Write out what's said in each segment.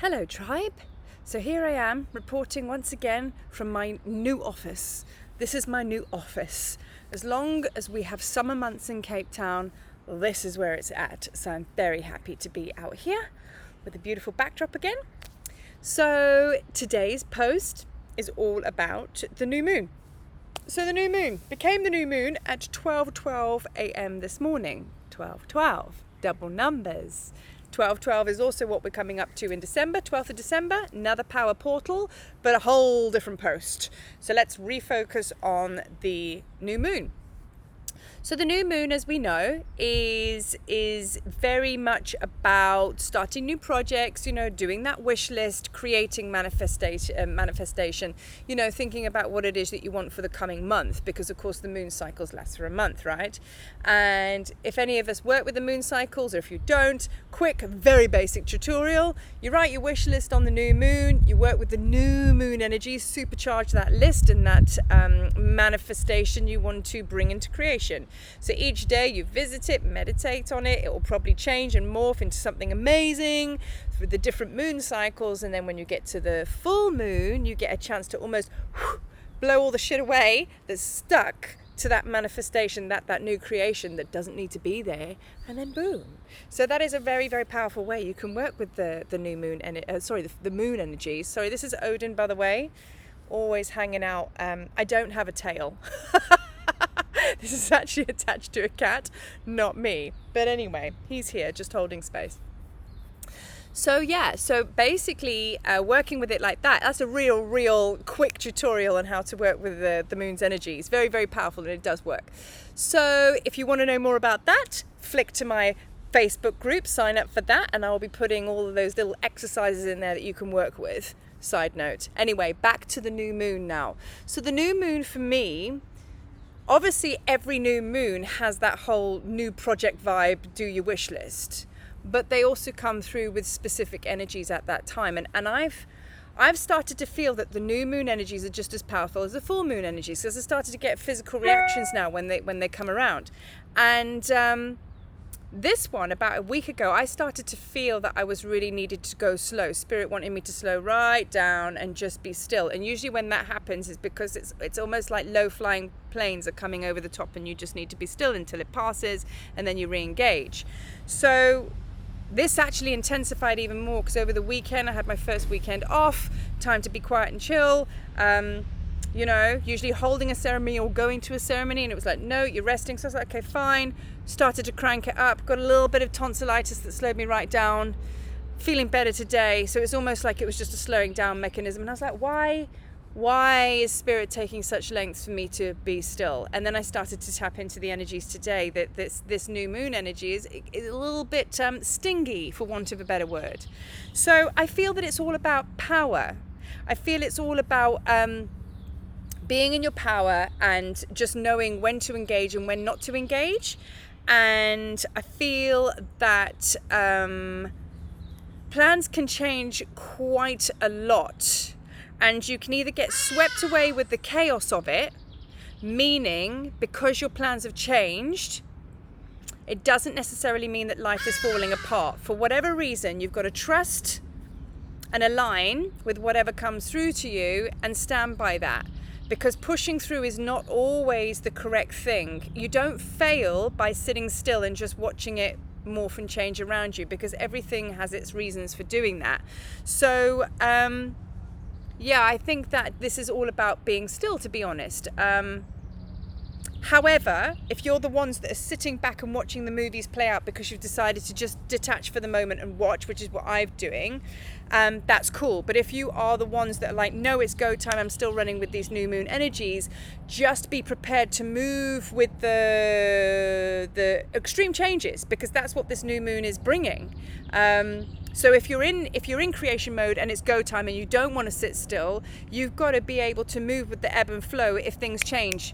Hello tribe, so here I am reporting once again from my new office. This is my new office. As long as we have summer months in Cape Town, this is where it's at. So I'm very happy to be out here with a beautiful backdrop again. So today's post is all about the new moon. So the new moon became the new moon at 12:12 a.m. this morning. 12:12, double numbers. 12:12 is also what we're coming up to in December, 12th of December, another power portal, but a whole different post. So let's refocus on the new moon. So the new moon, as we know, is very much about starting new projects, doing that wish list, creating manifestation, thinking about what it is that you want for the coming month, because of course the moon cycles last for a month, right? And if any of us work with the moon cycles, or if you don't, quick, very basic tutorial. You write your wish list on the new moon, you work with the new moon energy, supercharge that list and that manifestation you want to bring into creation. So each day you visit it, meditate on it, it will probably change and morph into something amazing through the different moon cycles. And then when you get to the full moon, you get a chance to almost blow all the shit away that's stuck to that manifestation, that new creation that doesn't need to be there, and then boom. So that is a very, very powerful way you can work with the new moon, the moon energies. Sorry, this is Odin, by the way, always hanging out. I don't have a tail. This is actually attached to a cat, not me. But anyway, he's here just holding space. So basically working with it like that, that's a real quick tutorial on how to work with the moon's energies. Very, very powerful, and it does work. So if you want to know more about that, flick to my Facebook group, sign up for that, and I'll be putting all of those little exercises in there that you can work with. Side note. Anyway, back to the new moon now. So the new moon for me, obviously every new moon has that whole new project vibe, do your wish list. But they also come through with specific energies at that time. And I've started to feel that the new moon energies are just as powerful as the full moon energies, because I started to get physical reactions now when they come around. And this one, about a week ago, I started to feel that I was really needed to go slow. Spirit wanted me to slow right down and just be still. And usually when that happens is because it's almost like low-flying planes are coming over the top, and you just need to be still until it passes, and then you re-engage. So this actually intensified even more, because over the weekend I had my first weekend off, time to be quiet and chill. Usually holding a ceremony or going to a ceremony, and it was like, no, you're resting. So I was like, okay, fine. Started to crank it up, got a little bit of tonsillitis that slowed me right down, feeling better today. So it's almost like it was just a slowing down mechanism. And I was like, why is spirit taking such lengths for me to be still? And then I started to tap into the energies today, that this new moon energy is a little bit stingy, for want of a better word. So I feel that it's all about power. I feel it's all about being in your power and just knowing when to engage and when not to engage. And I feel that plans can change quite a lot, and you can either get swept away with the chaos of it, meaning because your plans have changed, it doesn't necessarily mean that life is falling apart. For whatever reason, you've got to trust and align with whatever comes through to you and stand by that. Because pushing through is not always the correct thing. You don't fail by sitting still and just watching it morph and change around you, because everything has its reasons for doing that. So, I think that this is all about being still, to be honest. However, if you're the ones that are sitting back and watching the movies play out because you've decided to just detach for the moment and watch, which is what I'm doing, that's cool. But if you are the ones that are like, no, it's go time, I'm still running with these new moon energies, just be prepared to move with the extreme changes, because that's what this new moon is bringing. So if you're in creation mode and it's go time and you don't want to sit still, you've got to be able to move with the ebb and flow if things change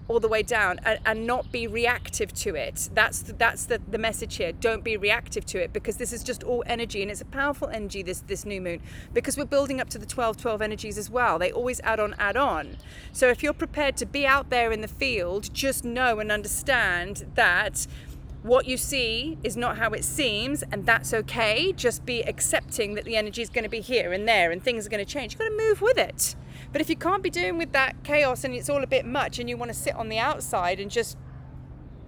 all the way down, and not be reactive to it. That's the message here. Don't be reactive to it, because this is just all energy, and it's a powerful energy, this new moon, because we're building up to the 12/12 energies as well. They always add on. So if you're prepared to be out there in the field, just know and understand that What you see is not how it seems, and that's okay. Just be accepting that the energy is going to be here and there and things are going to change. You've got to move with it. But if you can't be doing with that chaos and it's all a bit much and you want to sit on the outside and just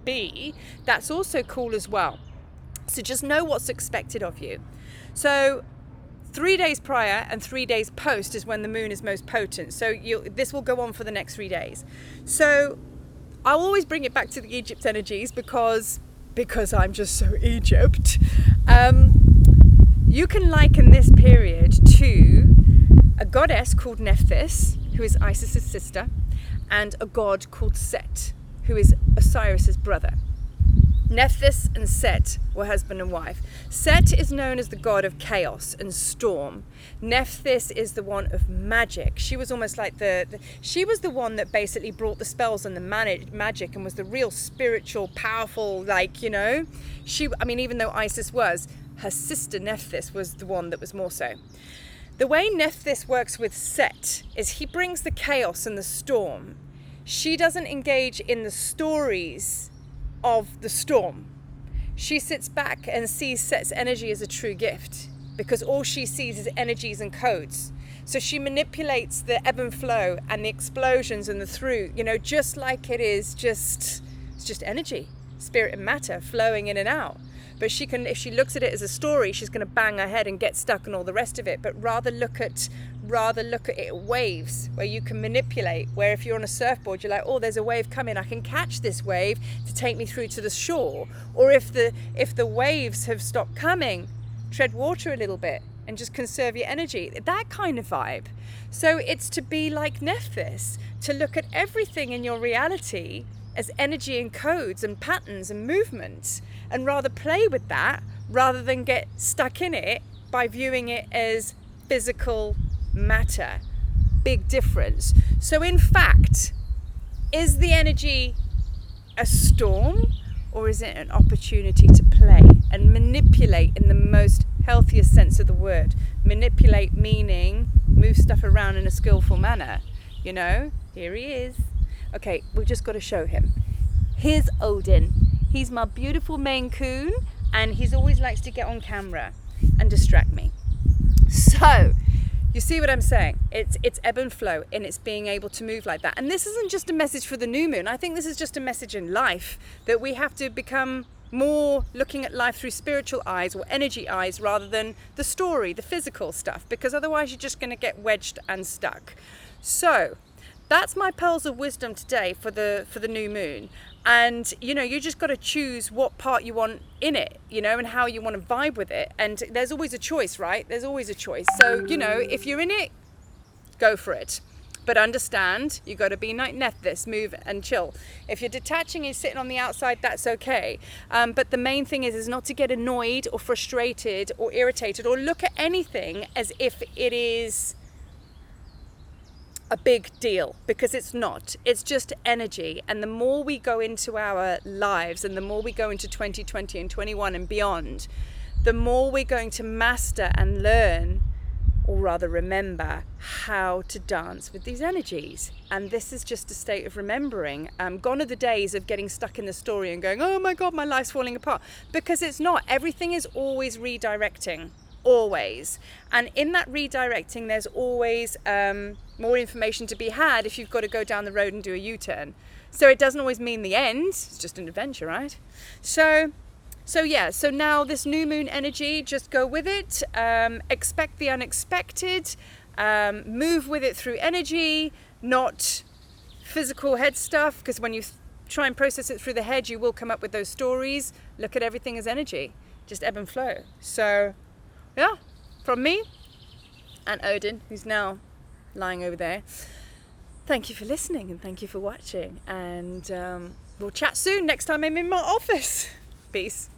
be, that's also cool as well. So just know what's expected of you. So 3 days prior and 3 days post is when the moon is most potent. So this will go on for the next 3 days. So I'll always bring it back to the Egypt energies because I'm just so Egypt. You can liken this period to a goddess called Nephthys, who is Isis's sister, and a god called Set, who is Osiris's brother. Nephthys and Set were husband and wife. Set is known as the god of chaos and storm. Nephthys is the one of magic. She was almost like she was the one that basically brought the spells and the magic and was the real spiritual, powerful, even though Isis was, her sister Nephthys was the one that was more so. The way Nephthys works with Set is he brings the chaos and the storm. She doesn't engage in the stories of the storm. She sits back and sees Set's energy as a true gift because all she sees is energies and codes. So she manipulates the ebb and flow and the explosions and the through, just like it is it's just energy, spirit and matter flowing in and out. But she can, if she looks at it as a story, she's going to bang her head and get stuck and all the rest of it. But rather look at it waves, where you can manipulate, where if you're on a surfboard, you're like, oh, there's a wave coming, I can catch this wave to take me through to the shore. Or if the waves have stopped coming, tread water a little bit and just conserve your energy. That kind of vibe. So it's to be like Nephthys, to look at everything in your reality as energy and codes and patterns and movements, and rather play with that rather than get stuck in it by viewing it as physical matter. Big difference. So in fact, is the energy a storm, or is it an opportunity to play and manipulate in the most healthiest sense of the word? Manipulate meaning move stuff around in a skillful manner. Here he is. Okay, we've just got to show him. Here's Odin. He's my beautiful Maine Coon, and he always likes to get on camera and distract me. So, you see what I'm saying? It's ebb and flow, and it's being able to move like that. And this isn't just a message for the new moon. I think this is just a message in life, that we have to become more looking at life through spiritual eyes or energy eyes rather than the story, the physical stuff, because otherwise you're just going to get wedged and stuck. So, that's my pearls of wisdom today for the new moon. And you just got to choose what part you want in it, and how you want to vibe with it. And there's always a choice, right? There's always a choice. So if you're in it, go for it. But understand, you got to be like Nephthys, move and chill. If you're detaching and sitting on the outside, that's okay. But the main thing is not to get annoyed or frustrated or irritated or look at anything as if it is a big deal, because it's not. It's just energy. And the more we go into our lives and the more we go into 2020 and 21 and beyond, the more we're going to master and learn, or rather remember, how to dance with these energies. And this is just a state of remembering. Gone are the days of getting stuck in the story and going, oh my God, my life's falling apart. Because it's not. Everything is always redirecting. Always. And in that redirecting, there's always more information to be had if you've got to go down the road and do a U-turn. So it doesn't always mean the end. It's just an adventure, right? So now this new moon energy, just go with it. Expect the unexpected. Move with it through energy, not physical head stuff, because when you try and process it through the head, you will come up with those stories. Look at everything as energy, just ebb and flow. So yeah, from me and Odin, who's now lying over there, thank you for listening and thank you for watching, and we'll chat soon next time I'm in my office. Peace.